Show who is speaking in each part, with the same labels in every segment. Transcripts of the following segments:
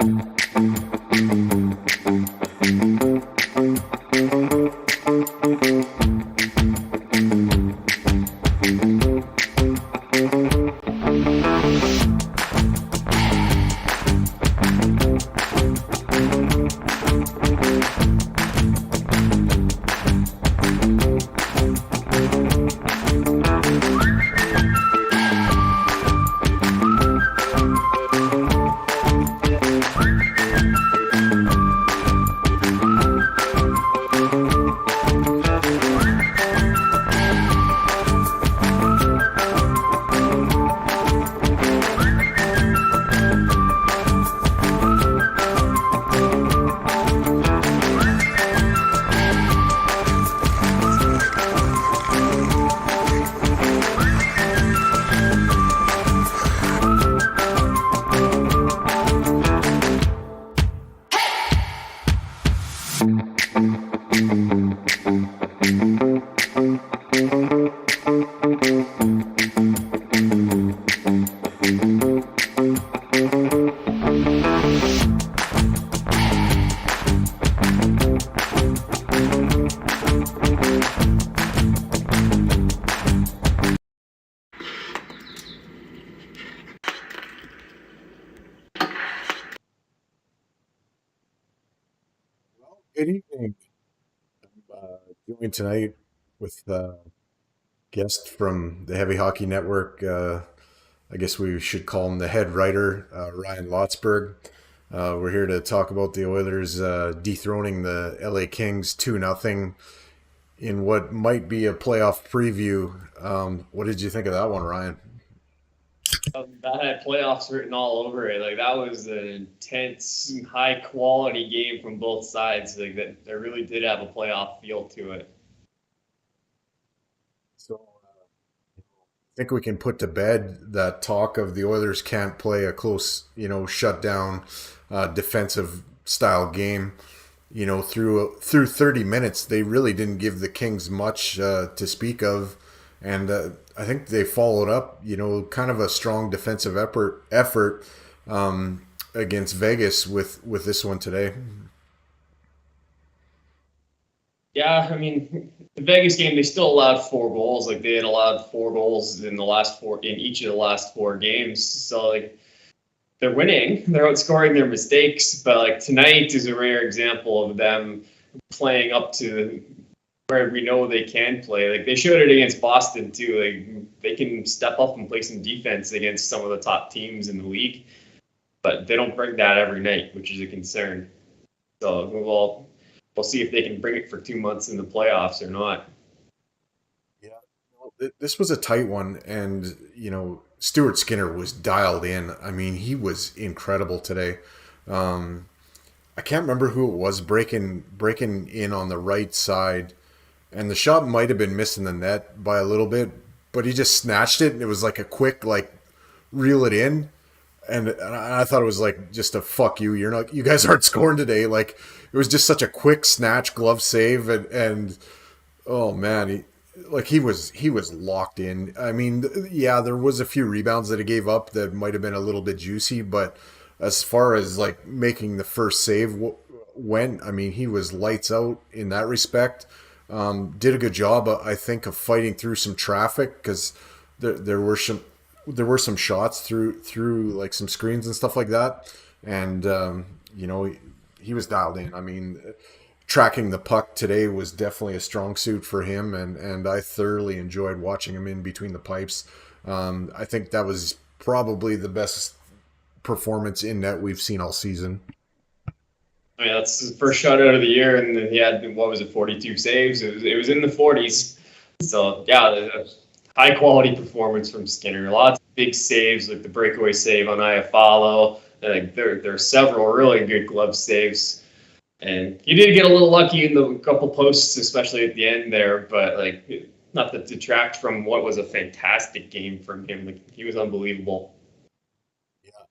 Speaker 1: Good evening. Doing tonight with a guest from the Heavy Hockey Network. I guess we should call him the head writer, Ryan Lotsberg. We're here to talk about the Oilers dethroning the LA Kings 2-0 in what might be a playoff preview. What did you think of that one, Ryan?
Speaker 2: That had playoffs written all over it. Like that was an intense, high quality game from both sides. Like that really did have a playoff feel to it.
Speaker 1: So I think we can put to bed that talk of the Oilers can't play a close, shutdown, defensive style game. Through 30 minutes, they really didn't give the Kings much to speak of, and I think they followed up, kind of a strong defensive effort against Vegas with this one today.
Speaker 2: Yeah, I mean, the Vegas game, they still allowed 4 goals. Like they had allowed 4 goals in each of the last 4 games. So like they're winning, they're outscoring their mistakes. But like tonight is a rare example of them playing up to where we know they can play. Like they showed it against Boston too. Like they can step up and play some defense against some of the top teams in the league, but they don't bring that every night, which is a concern. So we'll see if they can bring it for 2 months in the playoffs or not.
Speaker 1: Yeah, this was a tight one, and Stuart Skinner was dialed in. I mean, he was incredible today. Um, I can't remember who it was breaking in on the right side, and the shot might have been missing the net by a little bit, but he just snatched it, and it was like a quick reel it in, and I thought it was like just a fuck you. You guys aren't scoring today. Like it was just such a quick snatch glove save, and oh man, he was locked in. I mean, yeah, there was a few rebounds that he gave up that might have been a little bit juicy, but as far as like making the first save went, I mean, he was lights out in that respect. Did a good job, I think, of fighting through some traffic because there were some shots through like some screens and stuff like that, and he was dialed in. I mean, tracking the puck today was definitely a strong suit for him, and I thoroughly enjoyed watching him in between the pipes. I think that was probably the best performance in net we've seen all season.
Speaker 2: I mean, that's his first shutout of the year, and then he had, what was it, 42 saves? It was in the 40s. So, yeah, a high-quality performance from Skinner. Lots of big saves, like the breakaway save on Iafallo. Like, there are several really good glove saves. And he did get a little lucky in the couple posts, especially at the end there, but, like, not to detract from what was a fantastic game from him. Like, he was unbelievable.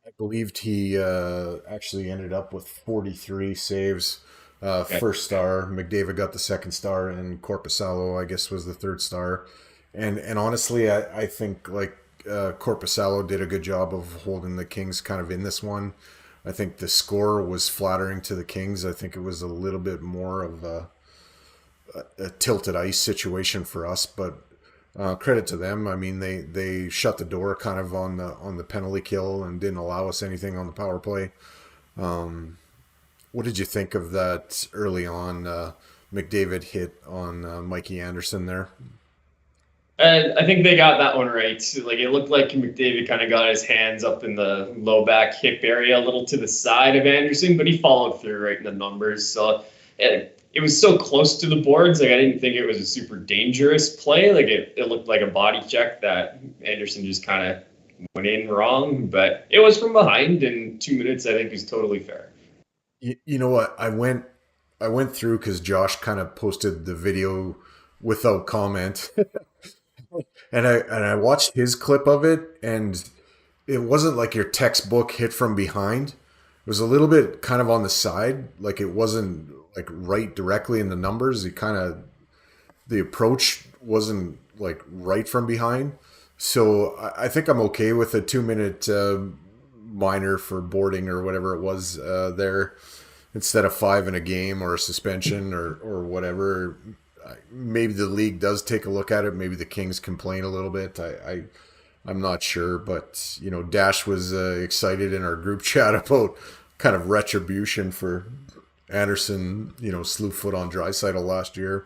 Speaker 1: I believed he actually ended up with 43 saves.
Speaker 2: Okay.
Speaker 1: First star. McDavid got the second star, and Corpusalo, I guess, was the third star. And honestly, I think Corpusalo did a good job of holding the Kings kind of in this one. I think the score was flattering to the Kings. I think it was a little bit more of a tilted ice situation for us, but credit to them. I mean, they shut the door kind of on the penalty kill and didn't allow us anything on the power play. What did you think of that early on McDavid hit on Mikey Anderson there?
Speaker 2: And I think they got that one right. Like it looked like McDavid kind of got his hands up in the low back hip area, a little to the side of Anderson, but he followed through right in the numbers. So it was so close to the boards. Like I didn't think it was a super dangerous play. Like it looked like a body check that Anderson just kind of went in wrong, but it was from behind in 2 minutes. I think is totally fair.
Speaker 1: You know what? I went through because Josh kind of posted the video without comment, and I watched his clip of it, and it wasn't like your textbook hit from behind. It was a little bit kind of on the side, like it wasn't like right directly in the numbers. It kind of the approach wasn't like right from behind. So I think I'm okay with a 2 minute minor for boarding or whatever it was there instead of five in a game or a suspension or whatever. Maybe the league does take a look at it. Maybe the Kings complain a little bit. I'm not sure, but Dash was excited in our group chat about kind of retribution for Anderson, slew foot on Draisaitl last year.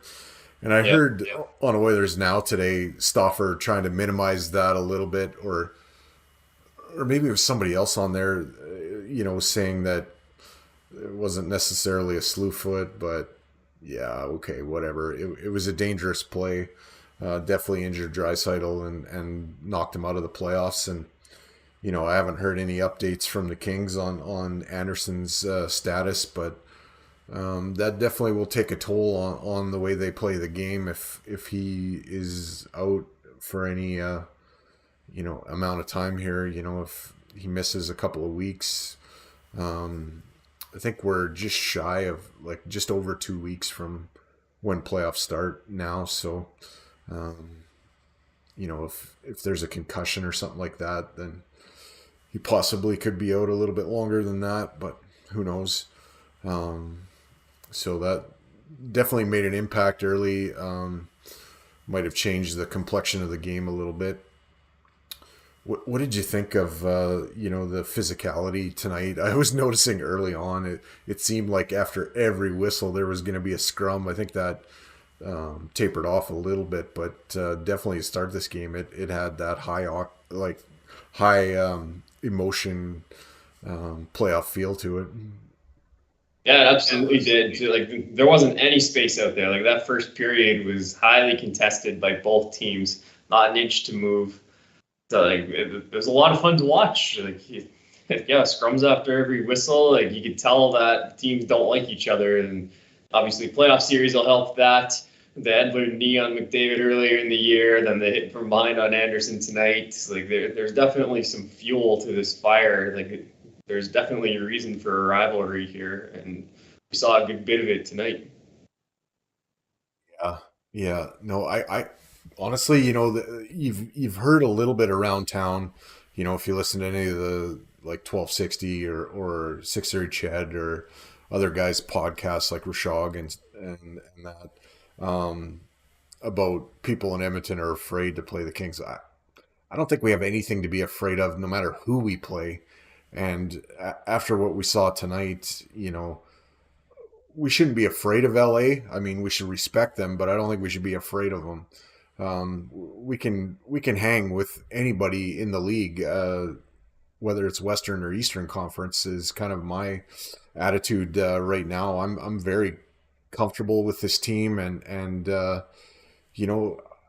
Speaker 1: And I
Speaker 2: Yep.
Speaker 1: heard on Oilers Now today, Stoffer trying to minimize that a little bit, or maybe it was somebody else on there, saying that it wasn't necessarily a slew foot, but yeah, okay, whatever. It was a dangerous play. Definitely injured Draisaitl and knocked him out of the playoffs. And I haven't heard any updates from the Kings on Anderson's status, but that definitely will take a toll on the way they play the game if he is out for any amount of time here. If he misses a couple of weeks, I think we're just shy of like just over 2 weeks from when playoffs start now. So if there's a concussion or something like that, then he possibly could be out a little bit longer than that, but who knows? So that definitely made an impact early. Might have changed the complexion of the game a little bit. What did you think of the physicality tonight? I was noticing early on it seemed like after every whistle there was going to be a scrum. I think that tapered off a little bit, but definitely to start this game it had that high emotion playoff feel to it.
Speaker 2: Yeah, it absolutely did. Like there wasn't any space out there. Like that first period was highly contested by both teams, not an inch to move. So like it was a lot of fun to watch. Like yeah, scrums after every whistle. Like you could tell that teams don't like each other, and obviously playoff series will help that. The Edler knee on McDavid earlier in the year, then the hit from behind on Anderson tonight. Like there's definitely some fuel to this fire. Like there's definitely a reason for a rivalry here, and we saw a good bit of it tonight.
Speaker 1: Yeah, yeah. No, I honestly, you've heard a little bit around town. If you listen to any of the like 1260 or 630 Ched or other guys' podcasts like Rashog and that about people in Edmonton are afraid to play the Kings. I don't think we have anything to be afraid of, no matter who we play. And after what we saw tonight, we shouldn't be afraid of LA. I mean, we should respect them, but I don't think we should be afraid of them. We can hang with anybody in the league, whether it's Western or Eastern Conference. Is kind of my attitude right now. I'm very comfortable with this team, and I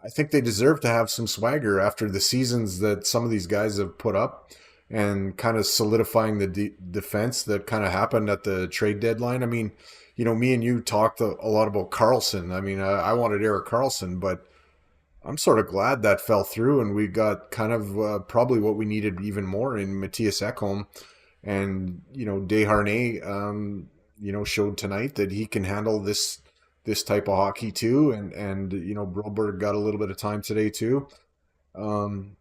Speaker 1: think they deserve to have some swagger after the seasons that some of these guys have put up, and kind of solidifying the defense that kind of happened at the trade deadline. I mean, me and you talked a lot about Carlson. I mean, I wanted Eric Carlson, but I'm sort of glad that fell through, and we got kind of probably what we needed even more in Matthias Ekholm. And Desharnais, showed tonight that he can handle this type of hockey too. And Broberg got a little bit of time today too. Um,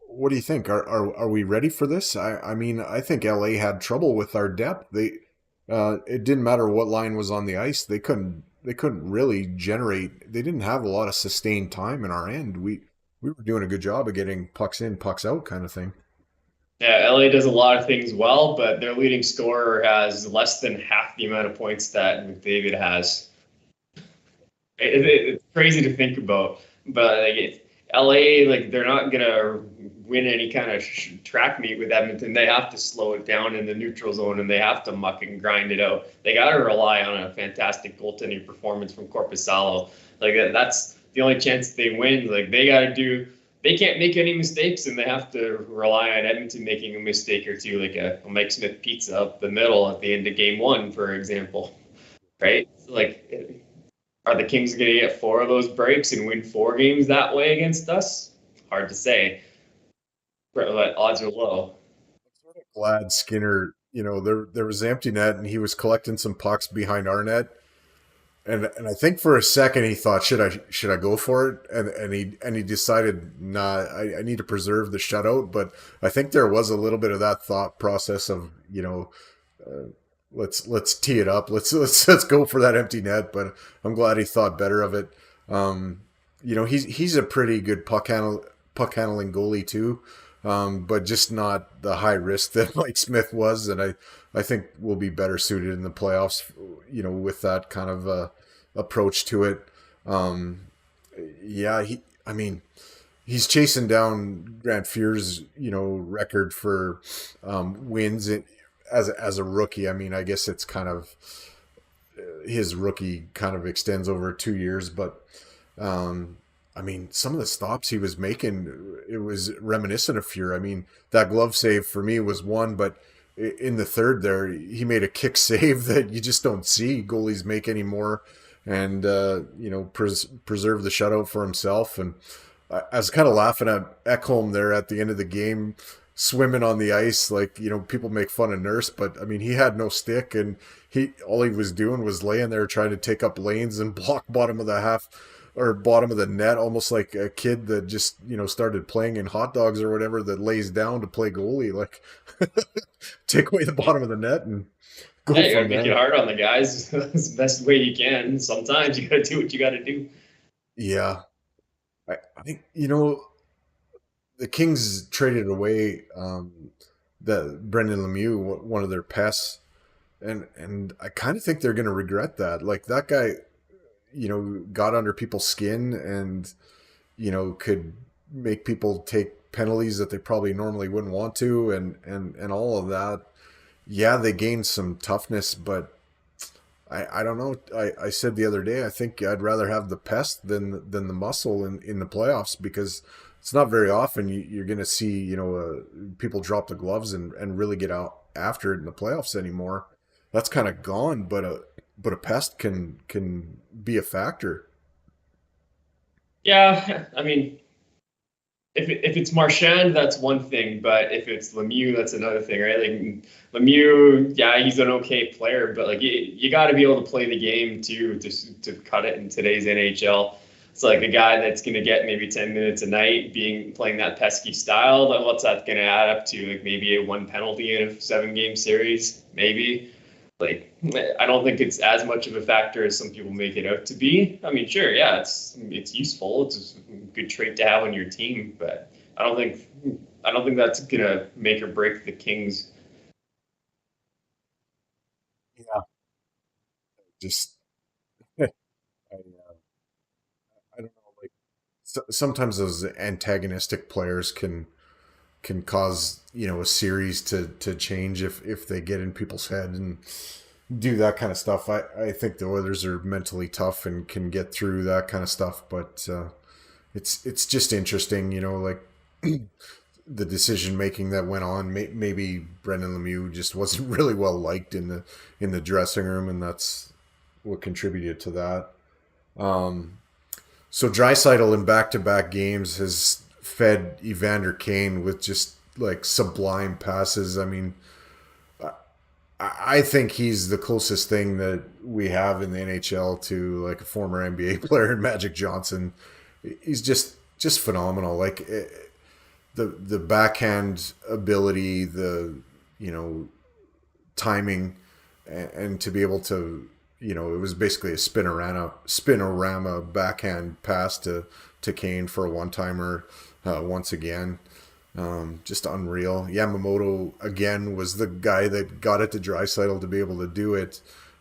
Speaker 1: What do you think? Are we ready for this? I mean, I think LA had trouble with our depth. It didn't matter what line was on the ice. They couldn't really generate. They didn't have a lot of sustained time in our end. We were doing a good job of getting pucks in, pucks out kind of thing.
Speaker 2: Yeah, LA does a lot of things well, but their leading scorer has less than half the amount of points that McDavid has. It's crazy to think about, but LA, like they're not gonna win any kind of track meet with Edmonton. They have to slow it down in the neutral zone, and they have to muck and grind it out. They got to rely on a fantastic goaltending performance from Korpisalo. Like that's the only chance they win. Like they got to do. They can't make any mistakes, and they have to rely on Edmonton making a mistake or two, like a Mike Smith pizza up the middle at the end of game one, for example. Right? Like are the Kings going to get four of those breaks and win four games that way against us? Hard to say, but odds are low.
Speaker 1: Glad Skinner, there was empty net and he was collecting some pucks behind our net. And I think for a second he thought, should I go for it? And he decided, nah, I need to preserve the shutout. But I think there was a little bit of that thought process of, uh, let's tee it up. Let's go for that empty net. But I'm glad he thought better of it. He's a pretty good puck handling goalie too, but just not the high risk that Mike Smith was, and I think we'll be better suited in the playoffs, with that kind of approach to it. Um, yeah, I mean, he's chasing down Grant Fuhr's, record for wins as a rookie. I mean, I guess it's kind of his rookie kind of extends over 2 years, but I mean, some of the stops he was making, it was reminiscent of Fuhr. I mean, that glove save for me was one, but in the third there, he made a kick save that you just don't see goalies make anymore, and preserve the shutout for himself. And I was kind of laughing at Ekholm there at the end of the game, swimming on the ice. Like, people make fun of Nurse, but I mean, he had no stick, and all he was doing was laying there trying to take up lanes and block bottom of the half or bottom of the net, almost like a kid that just, started playing in hot dogs or whatever, that lays down to play goalie. Like, take away the bottom of the net and go
Speaker 2: Yeah, you got to
Speaker 1: from
Speaker 2: make it
Speaker 1: there.
Speaker 2: hard on the guys. It's the best way you can. Sometimes you got to do what you got to do.
Speaker 1: Yeah. I think, the Kings traded away the Brendan Lemieux, one of their pests, and I kind of think they're going to regret that. Like, that guy, got under people's skin and could make people take penalties that they probably normally wouldn't want to, and all of that. Yeah, they gained some toughness, but I don't know. I said the other day, I think I'd rather have the pest than the muscle in the playoffs, because it's not very often you're going to see people drop the gloves and really get out after it in the playoffs anymore. That's kind of gone, but a pest can be a factor.
Speaker 2: Yeah, I mean, if it's Marchand, that's one thing, but if it's Lemieux, that's another thing, right? Like Lemieux, yeah, he's an okay player, but like you got to be able to play the game too to cut it in today's NHL. It's like a guy that's going to get maybe 10 minutes a night playing that pesky style. Like what's that going to add up to? Like maybe a one penalty in a 7-game series, maybe. Like I don't think it's as much of a factor as some people make it out to be. I mean, sure, yeah, it's useful. It's a good trait to have on your team, but I don't think that's gonna make or break the Kings.
Speaker 1: Yeah, just I, I don't know. Like, sometimes those antagonistic players can cause a series to change if they get in people's head and do that kind of stuff. I think the Oilers are mentally tough and can get through that kind of stuff, but it's just interesting, like the decision making that went on. Maybe Brendan Lemieux just wasn't really well liked in the dressing room, and that's what contributed to that. Um, so Draisaitl in back-to-back games has fed Evander Kane with just like sublime passes. I mean, I think he's the closest thing that we have in the NHL to like a former NBA player, Magic Johnson. He's just phenomenal. Like, the backhand ability, the you know timing, and to be able to it was basically a spinorama backhand pass to Kane for a one timer once again. Just unreal. Yamamoto again was the guy that got it to Draisaitl to be able to do it.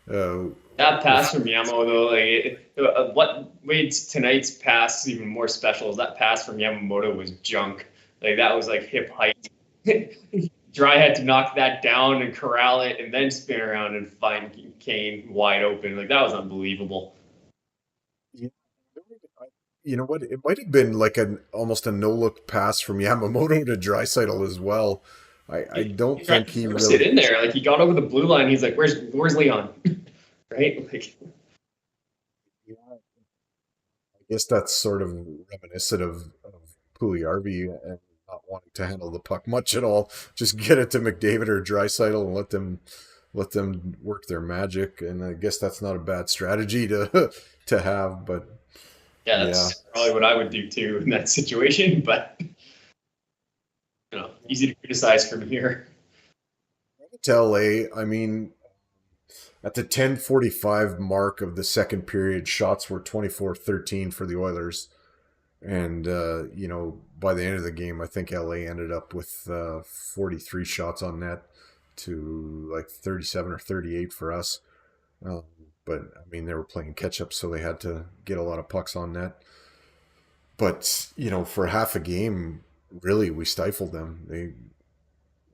Speaker 1: Uh,
Speaker 2: That pass
Speaker 1: with
Speaker 2: from Yamamoto, what made tonight's pass even more special is that pass from Yamamoto was junk. Like that was like hip height. Dry had to knock that down and corral it, and then spin around and find Kane wide open. Like that was unbelievable.
Speaker 1: you know what? It might have been like an almost a no look pass from Yamamoto to Draisaitl as well. I
Speaker 2: He
Speaker 1: don't
Speaker 2: tried
Speaker 1: think
Speaker 2: to
Speaker 1: he
Speaker 2: force it
Speaker 1: really.
Speaker 2: in there. Like he got over the blue line. He's like, "Where's Leon?" Right? Like,
Speaker 1: I guess that's sort of reminiscent of Puliarvi and not wanting to handle the puck much at all. Just get it to McDavid or Draisaitl and let them work their magic. And I guess that's not a bad strategy to to have. But
Speaker 2: yeah,
Speaker 1: yeah,
Speaker 2: that's probably what I would do too in that situation. But easy to criticize from here.
Speaker 1: to LA. I mean, at the 10:45 mark of the second period, shots were 24-13 for the Oilers. And by the end of the game, I think LA ended up with 43 shots on net to like 37 or 38 for us. Um, but I mean, they were playing catch up, so they had to get a lot of pucks on net. But for half a game, really, we stifled them. They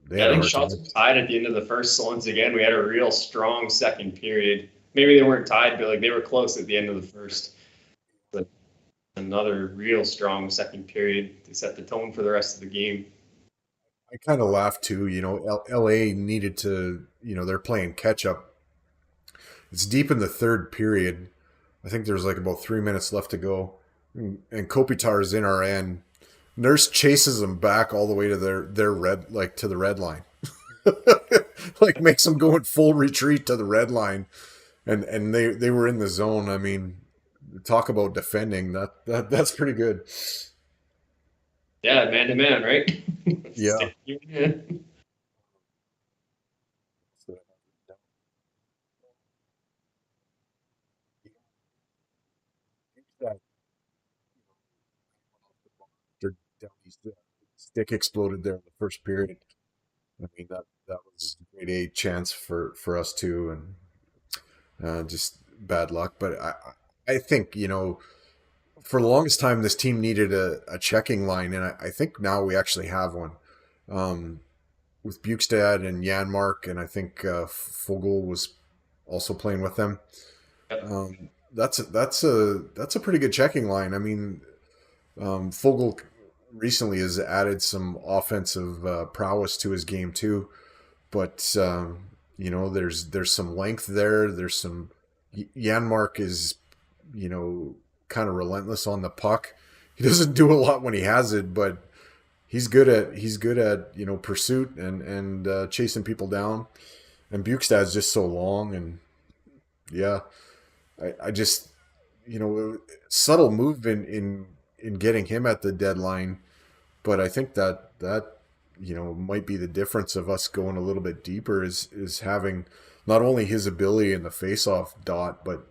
Speaker 2: Yeah,
Speaker 1: had
Speaker 2: I
Speaker 1: a
Speaker 2: think
Speaker 1: hard
Speaker 2: shots
Speaker 1: time.
Speaker 2: were tied at the end of the first. So once again, we had a real strong second period. Maybe they weren't tied, but like they were close at the end of the first. But another real strong second period to set the tone for the rest of the game.
Speaker 1: I kind of laughed too. LA needed to. They're playing catch up. It's deep in the third period. I think there's like about 3 minutes left to go, and Kopitar's in our end. Nurse chases them back all the way to their red, like to the red line, like makes them go in full retreat to the red line, and they were in the zone. I mean, talk about defending. That's pretty good.
Speaker 2: Yeah, man to man, right?
Speaker 1: Yeah. Downey's stick exploded there in the first period. I mean that was a grade A chance for us too, and just bad luck. But I think for the longest time this team needed a checking line, and I think now we actually have one. Um, with Bukestad and Janmark, and I think Fogel was also playing with them. That's a pretty good checking line. I mean, Fogel recently has added some offensive prowess to his game too, but there's some length there. There's some Janmark is you know kind of relentless on the puck. He doesn't do a lot when he has it, but he's good at pursuit and chasing people down. And Bukestad's just so long, and yeah, I just subtle move in getting him at the deadline, but I think that might be the difference of us going a little bit deeper is having not only his ability in the face-off dot, but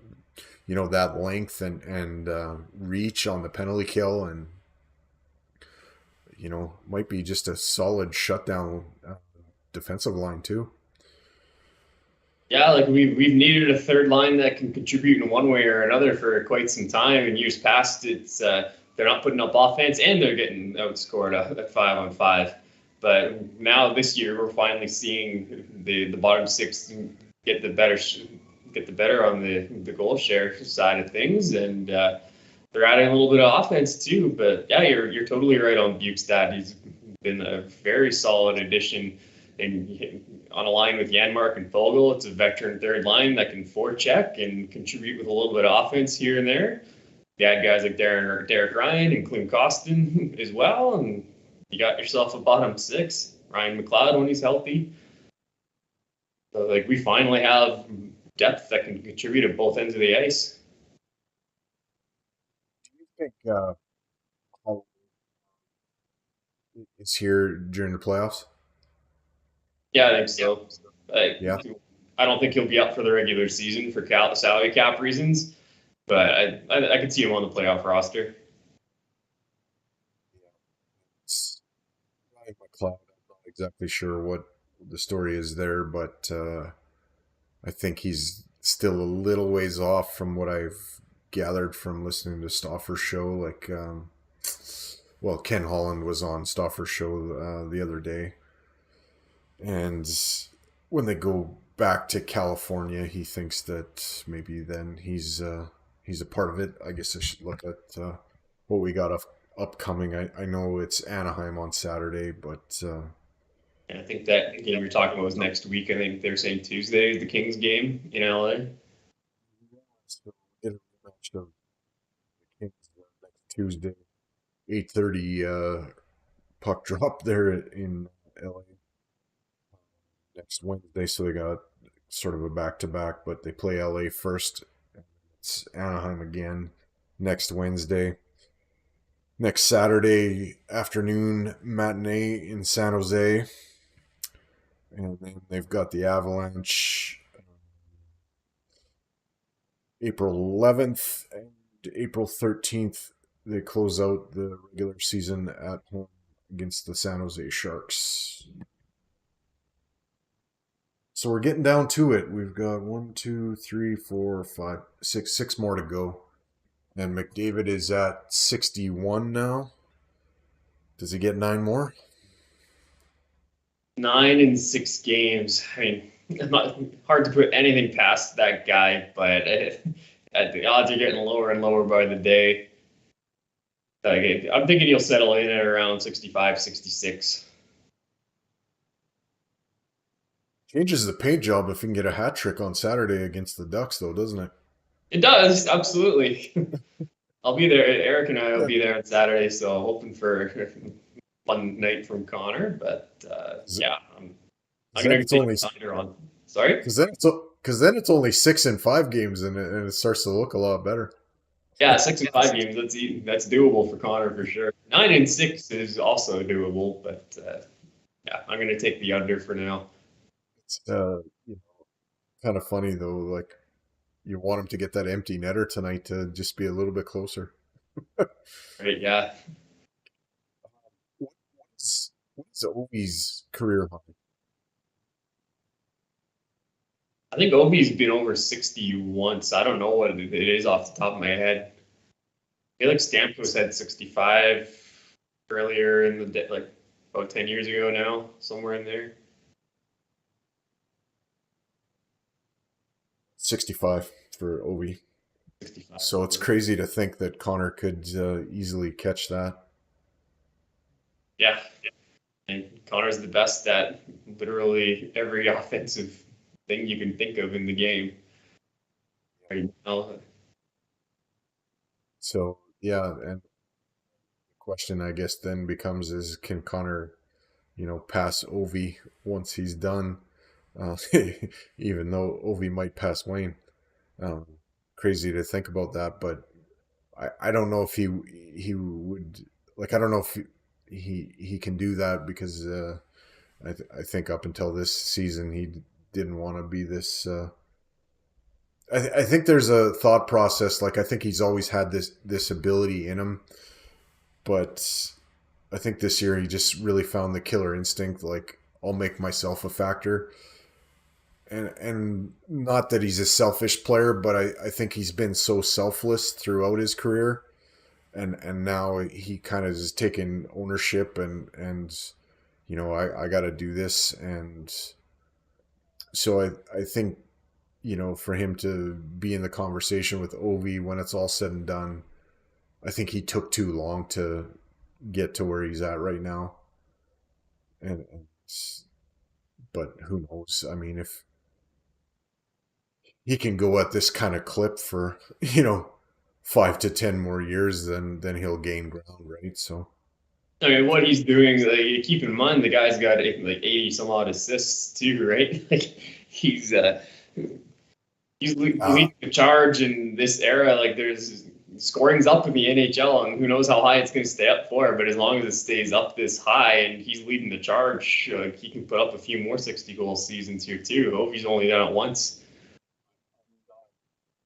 Speaker 1: that length and reach on the penalty kill, and might be just a solid shutdown defensive line too.
Speaker 2: Yeah, like we've needed a third line that can contribute in one way or another for quite some time. In years past, it's they're not putting up offense and they're getting outscored at 5-on-5. But now this year, we're finally seeing the bottom six get the better get the better on the goal share side of things, and they're adding a little bit of offense too. But yeah, you're totally right on Bukestad. He's been a very solid addition and on a line with Janmark and Fogel. It's a veteran third line that can forecheck and contribute with a little bit of offense here and there. You add guys like Derek Ryan and Klim Kostin as well, and you got yourself a bottom six. Ryan McLeod when he's healthy. So like we finally have depth that can contribute at both ends of the ice.
Speaker 1: Do you think how is here during the playoffs.
Speaker 2: Yeah, I think so. I,
Speaker 1: Yeah,
Speaker 2: I don't think he'll be up for the regular season for salary cap reasons, but I could see him on the playoff roster.
Speaker 1: it's Ryan McLeod. I'm not exactly sure what the story is there, but I think he's still a little ways off from what I've gathered from listening to Stauffer's show. Well, Ken Holland was on Stauffer's show the other day, and when they go back to California, he thinks that maybe then he's a part of it. I guess I should look at what we got upcoming. I know it's Anaheim on Saturday, but
Speaker 2: And I think that game you're talking about was next week. I think they're saying Tuesday, the Kings game in LA.
Speaker 1: so get a rematch of the Kings next Tuesday, 8:30 puck drop there in LA next Wednesday. So they got sort of a back to back, but they play LA first. It's Anaheim again next Wednesday. Next Saturday afternoon matinee in San Jose, and then they've got the Avalanche April 11th and April 13th. They close out the regular season at home against the San Jose Sharks. So we're getting down to it. We've got one, two, three, four, five, six more to go. And McDavid is at 61 now. Does he get nine more?
Speaker 2: 9 in 6 games. I mean, not hard to put anything past that guy, but the odds are getting lower and lower by the day. Like, I'm thinking he'll settle in at around 65, 66.
Speaker 1: Changes the paint job if he can get a hat trick on Saturday against the Ducks, though, doesn't it?
Speaker 2: It does, absolutely. I'll be there. Eric and I will be there on Saturday, so hoping for a fun night from Connor. But yeah, I'm
Speaker 1: Then
Speaker 2: gonna
Speaker 1: it's
Speaker 2: take
Speaker 1: only
Speaker 2: the under on. Sorry.
Speaker 1: because then it's only 6 and 5 games, and it starts to look a lot better.
Speaker 2: Yeah, 6 and 5 games. That's doable for Connor for sure. 9 and 6 is also doable, but yeah, I'm gonna take the under for now.
Speaker 1: It's kind of funny though. Like you want him to get that empty netter tonight to just be a little bit closer.
Speaker 2: Right? Yeah.
Speaker 1: What's Ovi's career high?
Speaker 2: I think Obi's been over 60 once. I don't know what it is off the top of my head. I feel like Stamkos had 65 earlier in the day, like about 10 years ago now, somewhere in there.
Speaker 1: 65 for Ovi.
Speaker 2: 65.
Speaker 1: So it's crazy to think that Connor could easily catch that.
Speaker 2: Yeah. And Connor's the best at literally every offensive thing you can think of in the game right now.
Speaker 1: So yeah, and the question I guess then becomes is can Connor, pass Ovi once he's done? Uh, Even though Ovi might pass Wayne. Um, Crazy to think about that, but I don't know if he would like. I don't know if he can do that because I think up until this season he didn't want to be this. I think there's a thought process. Like I think he's always had this ability in him, but I think this year he just really found the killer instinct. Like I'll make myself a factor, and not that he's a selfish player, but I think he's been so selfless throughout his career, and now he kind of is taking ownership and I got to do this, and so I think for him to be in the conversation with Ovi when it's all said and done, I think he took too long to get to where he's at right now, and but who knows? I mean, if he can go at this kind of clip for 5 to 10 more years, then he'll gain ground, right? So
Speaker 2: I mean, what he's doing, like, keep in mind, the guy's got like 80 some odd assists too, right? Like he's
Speaker 1: ah,
Speaker 2: leading the charge in this era. Like scoring's up in the NHL, and who knows how high it's going to stay up for. But as long as it stays up this high, and he's leading the charge, he can put up a few more 60-goal seasons here too. I hope he's only done it once.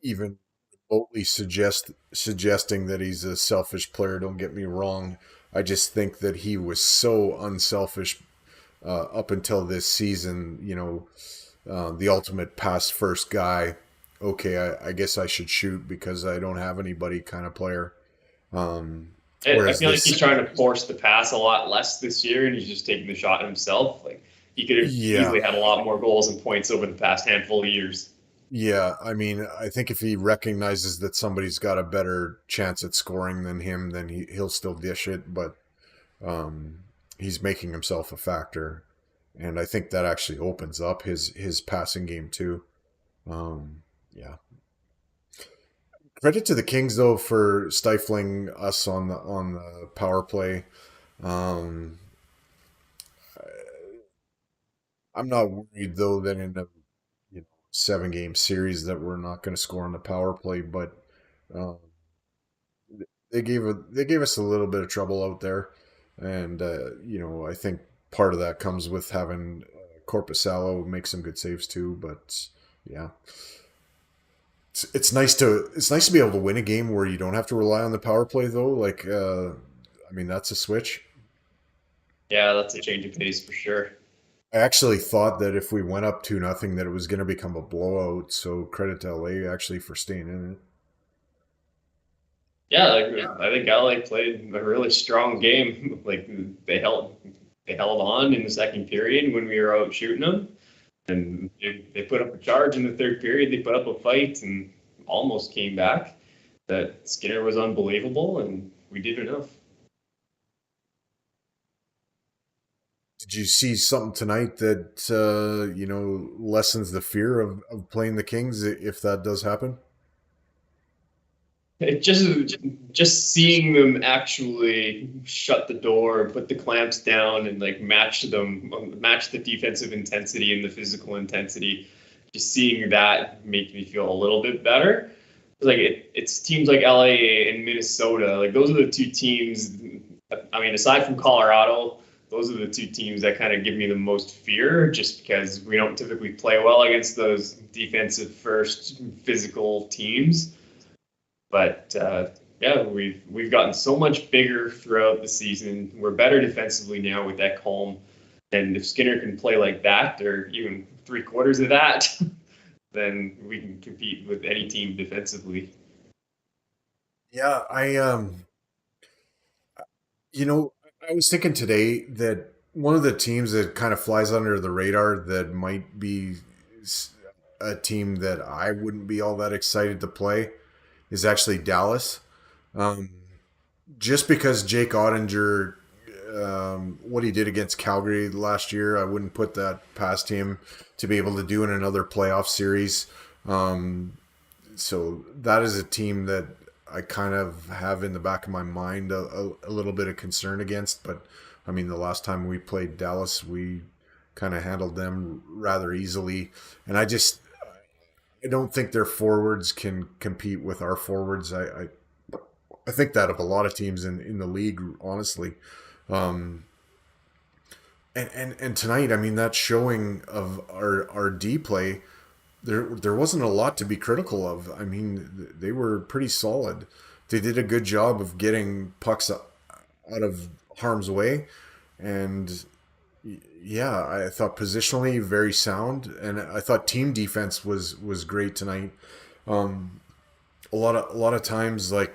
Speaker 1: Even remotely suggesting that he's a selfish player. Don't get me wrong. I just think that he was so unselfish up until this season. The ultimate pass first guy. Okay, I guess I should shoot because I don't have anybody kind of player.
Speaker 2: I
Speaker 1: Whereas
Speaker 2: feel like
Speaker 1: this,
Speaker 2: he's trying to force the pass a lot less this year, and he's just taking the shot himself. Like he could have
Speaker 1: yeah,
Speaker 2: easily had a lot more goals and points over the past handful of years.
Speaker 1: yeah. I mean, I think if he recognizes that somebody's got a better chance at scoring than him, then he'll still dish it. But he's making himself a factor, and I think that actually opens up his passing game too. Yeah. Credit to the Kings though for stifling us on the power play. Um, I'm not worried though that in a 7 game series that we're not going to score on the power play, but um, they gave us a little bit of trouble out there, and I think part of that comes with having Corpusalo make some good saves too. But yeah, it's nice to be able to win a game where you don't have to rely on the power play though. Like I mean that's a switch.
Speaker 2: Yeah, that's a change of pace for sure.
Speaker 1: I actually thought that if we went up 2-0 that it was going to become a blowout. So credit to LA actually for staying in it.
Speaker 2: Yeah, like I think LA played a really strong game. Like they held on in the second period when we were out shooting them, and they put up a charge in the third period. They put up a fight and almost came back. That Skinner was unbelievable, and we did enough.
Speaker 1: Did you see something tonight that lessens the fear of playing the Kings if that does happen?
Speaker 2: It just seeing them actually shut the door, put the clamps down, and like match the defensive intensity and the physical intensity. Just seeing that made me feel a little bit better. Like it's teams like LA and Minnesota. Like those are the two teams. I mean, aside from Colorado, those are the two teams that kind of give me the most fear, just because we don't typically play well against those defensive first physical teams. But yeah, we've gotten so much bigger throughout the season. We're better defensively now with Ekholm, and if Skinner can play like that, or even 3/4 of that, then we can compete with any team defensively.
Speaker 1: Yeah, you know, I was thinking today that one of the teams that kind of flies under the radar that might be a team that I wouldn't be all that excited to play is actually Dallas. Um, just because Jake Ottinger, what he did against Calgary last year, I wouldn't put that past him to be able to do in another playoff series. Um, so that is a team that I kind of have in the back of my mind a little bit of concern against. But I mean, the last time we played Dallas, we kind of handled them rather easily. And I don't think their forwards can compete with our forwards. I think that of a lot of teams in the league, honestly. Um, and tonight, I mean, that showing of our D play, there wasn't a lot to be critical of. I mean, they were pretty solid. They did a good job of getting pucks out of harm's way, and yeah, I thought positionally very sound, and I thought team defense was great tonight. Um, a lot of times, like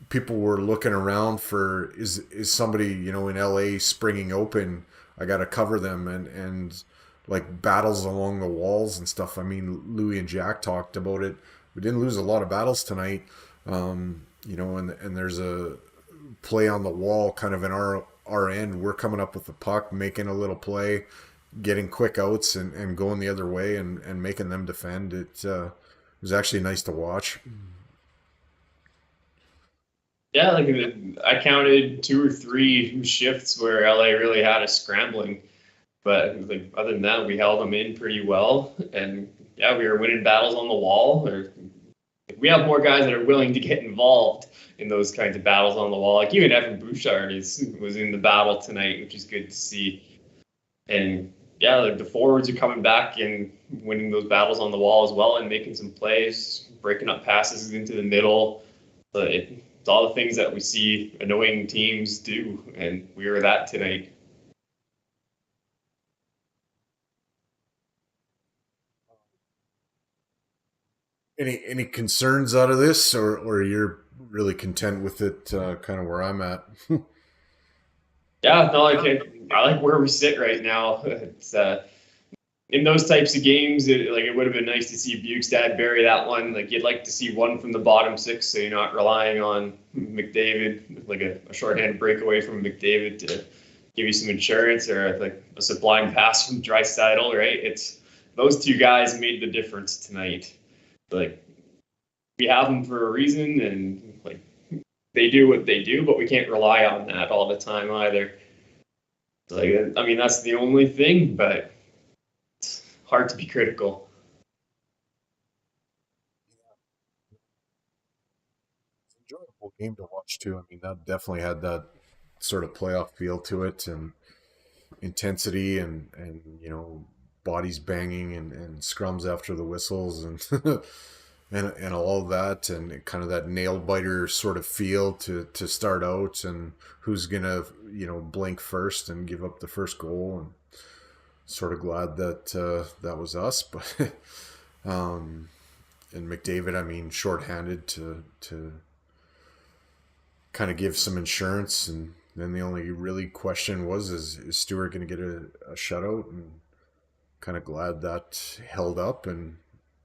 Speaker 1: people were looking around for is somebody in LA springing open. I got to cover them and like battles along the walls and stuff. I mean, Louis and Jack talked about it. We didn't lose a lot of battles tonight, and there's a play on the wall kind of in our end. We're coming up with the puck, making a little play, getting quick outs and going the other way and making them defend. It was actually nice to watch.
Speaker 2: Yeah, like I counted 2 or 3 shifts where LA really had us scrambling, but like other than that, we held them in pretty well, and yeah, we were winning battles on the wall, or we have more guys that are willing to get involved in those kinds of battles on the wall. Like even Evan Bouchard was in the battle tonight, which is good to see. And yeah, like the forwards are coming back and winning those battles on the wall as well and making some plays, breaking up passes into the middle. But it's all the things that we see annoying teams do, and we were that tonight.
Speaker 1: Any concerns out of this, or you're really content with it, kind of where I'm at?
Speaker 2: Yeah, no, I like where we sit right now. It's in those types of games, it would have been nice to see Bukestad bury that one. Like you'd like to see one from the bottom six, so you're not relying on McDavid, like a shorthanded breakaway from McDavid to give you some insurance, or like a sublime pass from Draisaitl, right? It's those two guys made the difference tonight. Like we have them for a reason, and like they do what they do, but we can't rely on that all the time either. Like I mean, that's the only thing, but it's hard to be critical.
Speaker 1: It's an enjoyable game to watch too. I mean, that definitely had that sort of playoff feel to it, and intensity, and bodies banging, and scrums after the whistles, and and all of that, and kind of that nail biter sort of feel to start out, and who's gonna blink first and give up the first goal, and sort of glad that that was us. But and McDavid, I mean, shorthanded to kind of give some insurance. And then the only really question was, is Stewart going to get a shutout? And kind of glad that held up, and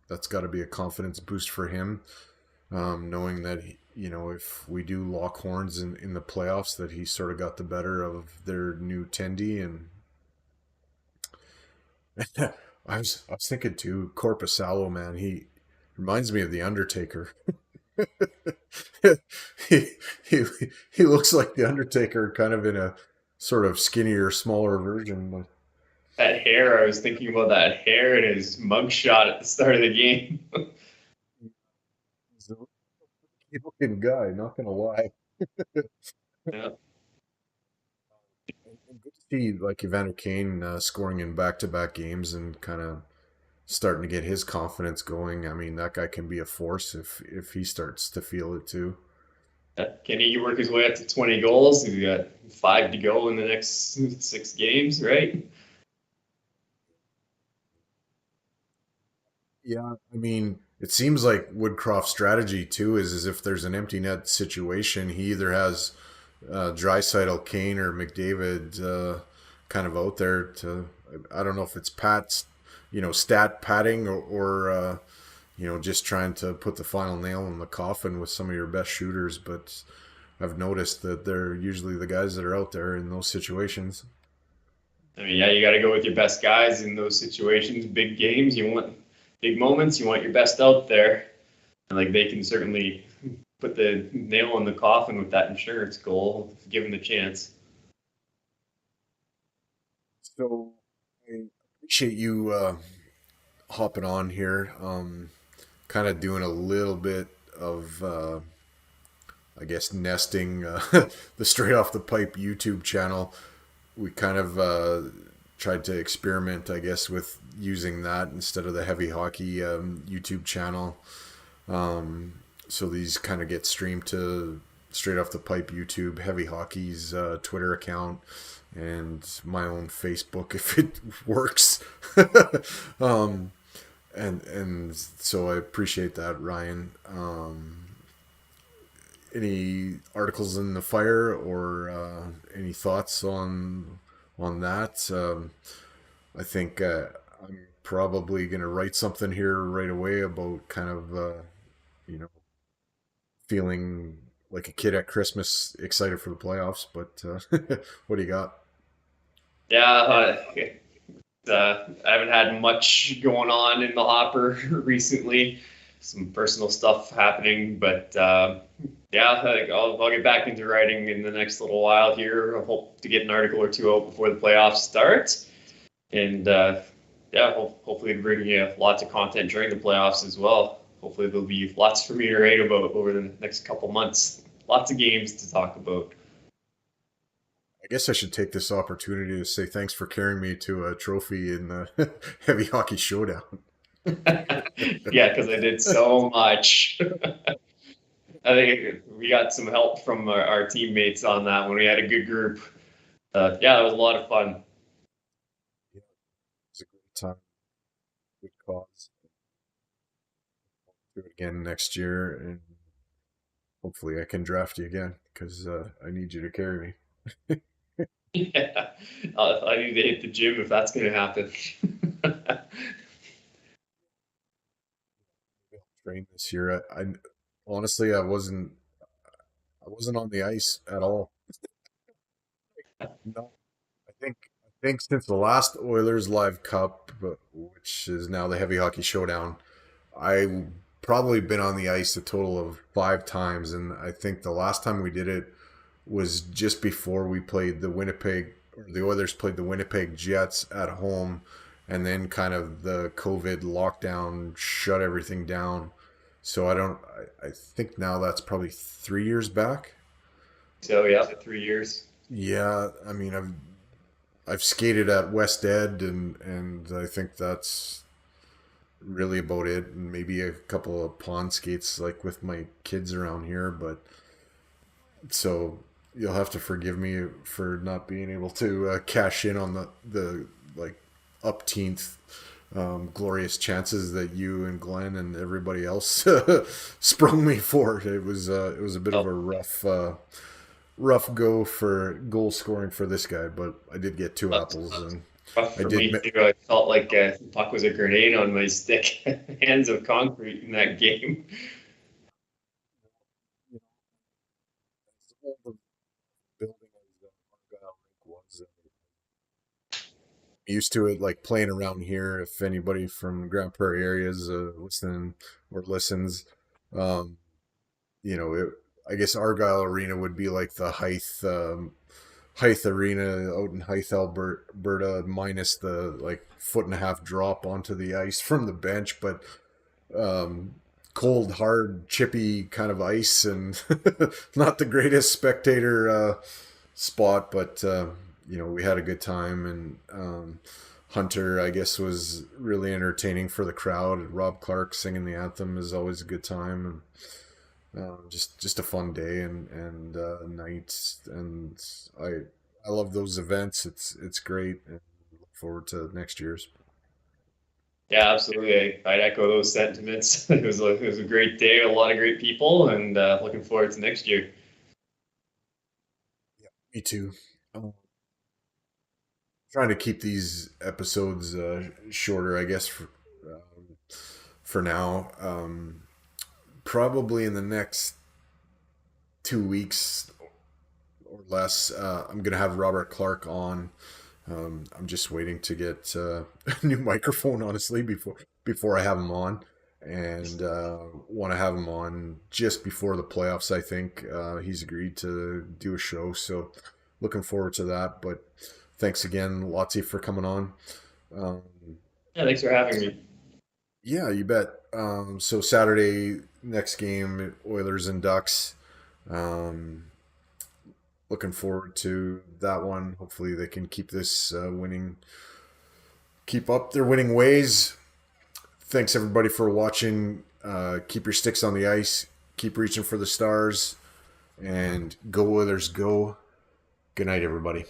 Speaker 1: that's got to be a confidence boost for him, knowing that if we do lock horns in the playoffs, that he sort of got the better of their new tendy. And I was thinking too, Corpusalo, man, he reminds me of the Undertaker. he, he he looks like the Undertaker, kind of in a sort of skinnier, smaller version. But
Speaker 2: That hair, I was thinking about that hair in his mugshot at the start of the game.
Speaker 1: he's a good looking guy, not gonna lie.
Speaker 2: Yeah.
Speaker 1: And good to see like Evander Kane scoring in back-to-back games, and kind of starting to get his confidence going. I mean, that guy can be a force if he starts to feel it too.
Speaker 2: Can he work his way up to 20 goals? He's got 5 to go in the next 6 games, right?
Speaker 1: Yeah, I mean, it seems like Woodcroft's strategy too is if there's an empty net situation, he either has Draisaitl, Kane, or McDavid kind of out there to. I don't know if it's Pat's, stat padding, or just trying to put the final nail in the coffin with some of your best shooters. But I've noticed that they're usually the guys that are out there in those situations.
Speaker 2: I mean, yeah, you got to go with your best guys in those situations. Big games, you want big moments, you want your best out there. And like they can certainly put the nail in the coffin with that insurance goal, given the chance.
Speaker 1: So I appreciate you hopping on here. Kind of doing a little bit of, I guess, nesting the Straight Off the Pipe YouTube channel. We kind of tried to experiment, I guess, with using that instead of the Heavy Hockey YouTube channel. So these kind of get streamed to Straight Off the Pipe YouTube, Heavy Hockey's Twitter account, and my own Facebook if it works. um, and so I appreciate that, Ryan. Any articles in the fire, or any thoughts on that? I think I'm probably going to write something here right away about kind of you know feeling like a kid at Christmas, excited for the playoffs. But what do you got?
Speaker 2: Yeah, I haven't had much going on in the hopper recently. Some personal stuff happening, but yeah, I'll get back into writing in the next little while here. I hope to get an article or two out before the playoffs start, and yeah, hopefully bring you lots of content during the playoffs as well. hopefully there'll be lots for me to write about over the next couple months. Lots of games to talk about.
Speaker 1: I guess I should take this opportunity to say thanks for carrying me to a trophy in the heavy hockey showdown.
Speaker 2: Yeah, because I did so much. I think we got some help from our teammates on that when we had a good group. Yeah, it was a lot of fun.
Speaker 1: Yeah, it was a great time, good cause. Do it again next year, and hopefully I can draft you again because I need you to carry me.
Speaker 2: Yeah, I need to hit the gym if that's going to happen.
Speaker 1: Train this year. I honestly I wasn't on the ice at all. No, I think since the last Oilers Live Cup, which is now the Heavy Hockey Showdown, I probably been on the ice a total of 5 times, and I think the last time we did it was just before we played the Winnipeg, or the Oilers played the Winnipeg Jets at home, and then kind of the COVID lockdown shut everything down. So I think now that's probably 3 years back.
Speaker 2: So yeah, 3 years.
Speaker 1: Yeah, I mean I've skated at West Ed, and I think that's really about it, and maybe a couple of pond skates like with my kids around here, but so you'll have to forgive me for not being able to cash in on the like upteenth glorious chances that you and Glenn and everybody else sprung me for. It was a bit of
Speaker 2: Oh,
Speaker 1: a rough go for goal scoring for this guy, but I did get two
Speaker 2: that's
Speaker 1: apples, and
Speaker 2: rough
Speaker 1: I
Speaker 2: for
Speaker 1: did.
Speaker 2: me too. I felt like the puck was a grenade on my stick. Hands of concrete in that game.
Speaker 1: The building as Argyle rink was. Used to it, like playing around here. If anybody from Grand Prairie areas listening or listens, um, I guess Argyle Arena would be like the Hythe Arena out in Hythe, Alberta, minus the like foot and a half drop onto the ice from the bench, but um, cold, hard, chippy kind of ice, and not the greatest spectator spot, but we had a good time, and Hunter, I guess, was really entertaining for the crowd. Rob Clark singing the anthem is always a good time, and just a fun day and night, and I love those events. It's great, and look forward to next year's.
Speaker 2: Yeah, absolutely. I'd echo those sentiments. It was a great day, a lot of great people, and looking forward to next year.
Speaker 1: Yeah, me too. Um, Trying to keep these episodes shorter, I guess, for now. Probably in the next 2 weeks or less, I'm gonna have Robert Clark on. I'm just waiting to get a new microphone, honestly, before I have him on, and want to have him on just before the playoffs. I think he's agreed to do a show, so looking forward to that. But thanks again, Lotsie, for coming on. Um,
Speaker 2: Yeah, thanks for having me.
Speaker 1: yeah, you bet. So Saturday, next game, Oilers and Ducks. Um, Looking forward to that one. Hopefully, they can keep up their winning ways. Thanks everybody for watching. Keep your sticks on the ice. Keep reaching for the stars, and go Oilers, go! Good night, everybody.